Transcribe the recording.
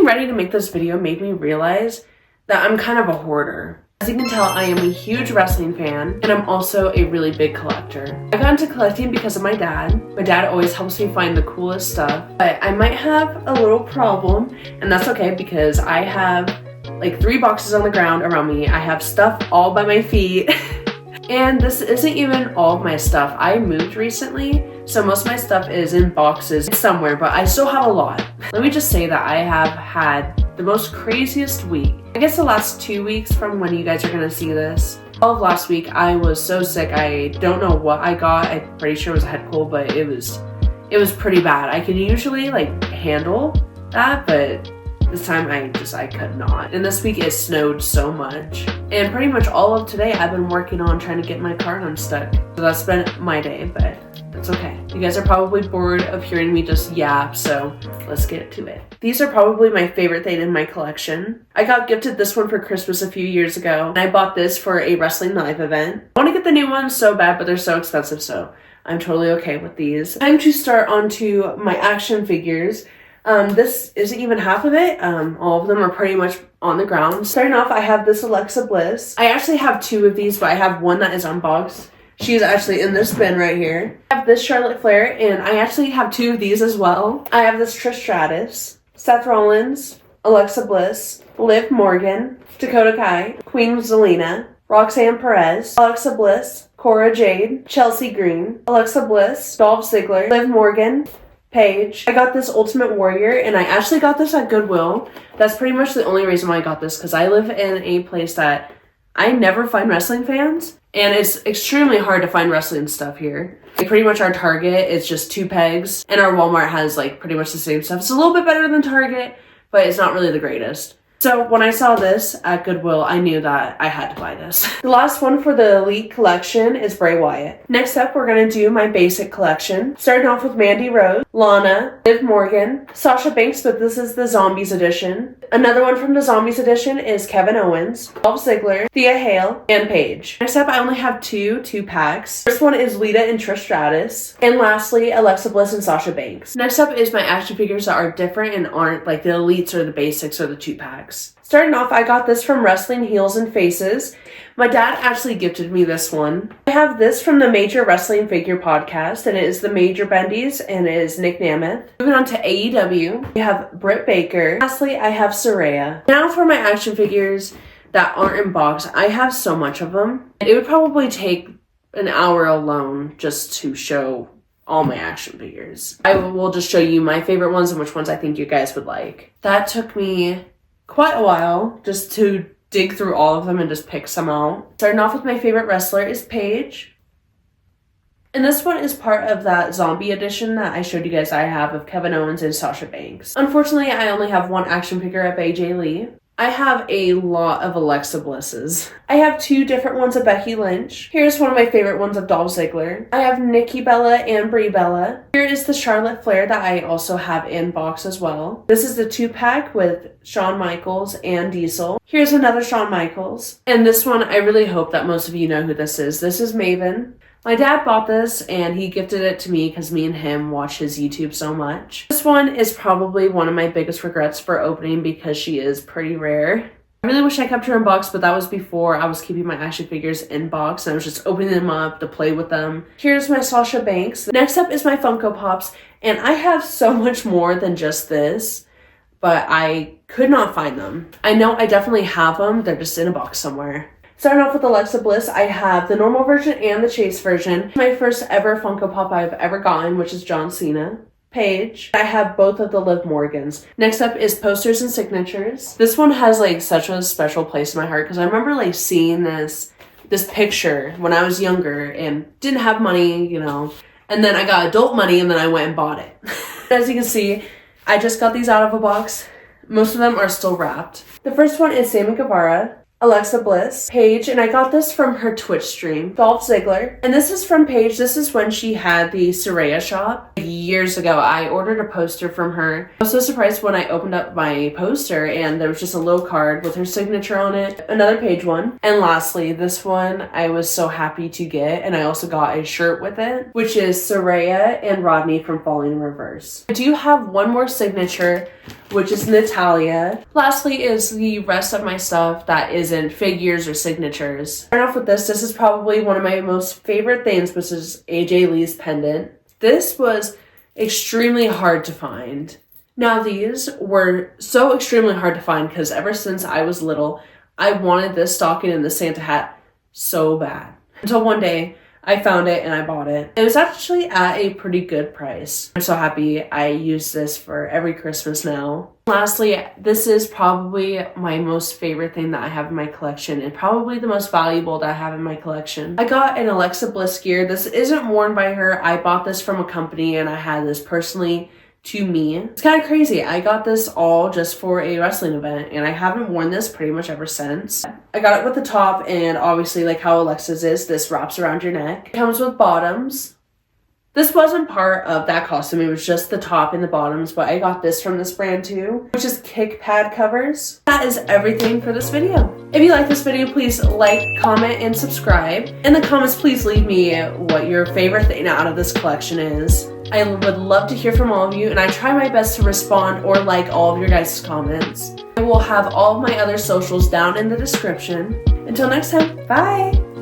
Getting ready to make this video made me realize that I'm kind of a hoarder. As you can tell, I am a huge wrestling fan, and I'm also a really big collector. I got into collecting because of my dad. My dad always helps me find the coolest stuff, but I might have a little problem, and that's okay because I have like 3 boxes on the ground around me. I have stuff all by my feet, and this isn't even all of my stuff. I moved recently, so most of my stuff is in boxes somewhere, but I still have a lot. Let me just say that I have had the most craziest week. I guess the last 2 weeks from when you guys are gonna see this. All of last week I was so sick. I don't know what I got. I'm pretty sure it was a head cold, but it was pretty bad. I can usually like handle that, but this time I could not. And this week it snowed so much. And pretty much all of today I've been working on trying to get my car unstuck. So that's been my day, but that's okay. You guys are probably bored of hearing me just yap, so let's get to it. These are probably my favorite thing in my collection. I got gifted this one for Christmas a few years ago, and I bought this for a wrestling live event. I want to get the new ones so bad, but they're so expensive, so I'm totally okay with these. Time to start onto my action figures. This isn't even half of it. All of them are pretty much on the ground. Starting off, I have this Alexa Bliss. I actually have 2 of these, but I have one that is unboxed. She's actually in this bin right here. I have this Charlotte Flair, and I actually have 2 of these as well. I have this Trish Stratus, Seth Rollins, Alexa Bliss, Liv Morgan, Dakota Kai, Queen Zelina, Roxanne Perez, Alexa Bliss, Cora Jade, Chelsea Green, Alexa Bliss, Dolph Ziggler, Liv Morgan, Paige. I got this Ultimate Warrior, and I actually got this at Goodwill. That's pretty much the only reason why I got this, because I live in a place that I never find wrestling fans, and it's extremely hard to find wrestling stuff here. Like, pretty much our Target is just 2 pegs, and our Walmart has like pretty much the same stuff. It's a little bit better than Target, but it's not really the greatest. So when I saw this at Goodwill, I knew that I had to buy this. The last one for the Elite collection is Bray Wyatt. Next up, we're going to do my basic collection. Starting off with Mandy Rose, Lana, Liv Morgan, Sasha Banks, but this is the Zombies edition. Another one from the Zombies edition is Kevin Owens, Dolph Ziggler, Thea Hale, and Paige. Next up, I only have 2 2-packs. First one is Lita and Trish Stratus. And lastly, Alexa Bliss and Sasha Banks. Next up is my action figures that are different and aren't like the Elites or the Basics or the 2-packs. Starting off, I got this from Wrestling Heels and Faces. My dad actually gifted me this one. I have this from the Major Wrestling Figure Podcast, and it is the Major Bendies, and it is Nick Nemeth. Moving on to AEW, we have Britt Baker. Lastly, I have Saraya. Now for my action figures that aren't in box. I have so much of them. It would probably take an hour alone just to show all my action figures. I will just show you my favorite ones and which ones I think you guys would like. That took me quite a while just to dig through all of them and just pick some out. Starting off with my favorite wrestler is Paige. And this one is part of that zombie edition that I showed you guys I have of Kevin Owens and Sasha Banks. Unfortunately, I only have 1 action figure of AJ Lee. I have a lot of Alexa Blisses. I have 2 different ones of Becky Lynch. Here's one of my favorite ones of Dolph Ziggler. I have Nikki Bella and Brie Bella. Here is the Charlotte Flair that I also have in box as well. This is the 2-pack with Shawn Michaels and Diesel. Here's another Shawn Michaels. And this one, I really hope that most of you know who this is. This is Maven. My dad bought this and he gifted it to me because me and him watch his YouTube so much. This one is probably one of my biggest regrets for opening because she is pretty rare. I really wish I kept her in box, but that was before I was keeping my action figures in box and I was just opening them up to play with them. Here's my Sasha Banks. Next up is my Funko Pops, and I have so much more than just this, but I could not find them. I know I definitely have them, they're just in a box somewhere. Starting off with Alexa Bliss, I have the normal version and the chase version. My first ever Funko Pop I've ever gotten, which is John Cena. Paige. I have both of the Liv Morgans. Next up is posters and signatures. This one has like such a special place in my heart because I remember like seeing this picture when I was younger and didn't have money, you know, and then I got adult money and then I went and bought it. As you can see, I just got these out of a box. Most of them are still wrapped. The first one is Sammy Guevara, Alexa Bliss, Paige, and I got this from her Twitch stream, Dolph Ziggler. And this is from Paige. This is when she had the Soraya shop. Years ago, I ordered a poster from her. I was so surprised when I opened up my poster and there was just a little card with her signature on it. Another Paige one. And lastly, this one I was so happy to get, and I also got a shirt with it, which is Soraya and Rodney from Falling in Reverse. I do have one more signature, which is Natalia. Lastly is the rest of my stuff that isn't figures or signatures. Starting off with this is probably one of my most favorite things, which is AJ Lee's pendant. This was extremely hard to find. Now these were so extremely hard to find because ever since I was little, I wanted this stocking and the Santa hat so bad. Until one day, I found it and I bought it. It was actually at a pretty good price. I'm so happy I use this for every Christmas now. Lastly, this is probably my most favorite thing that I have in my collection and probably the most valuable that I have in my collection. I got an Alexa Bliss gear. This isn't worn by her. I bought this from a company and I had this personally to me. It's kind of crazy. I got this all just for a wrestling event and I haven't worn this pretty much ever since. I got it with the top, and obviously like how Alexa's is, this wraps around your neck. It comes with bottoms. This wasn't part of that costume, it was just the top and the bottoms, but I got this from this brand too, which is kick pad covers. That is everything for this video. If you like this video, please like, comment, and subscribe. In the comments, please leave me what your favorite thing out of this collection is. I would love to hear from all of you, and I try my best to respond or like all of your guys' comments. I will have all of my other socials down in the description. Until next time, bye!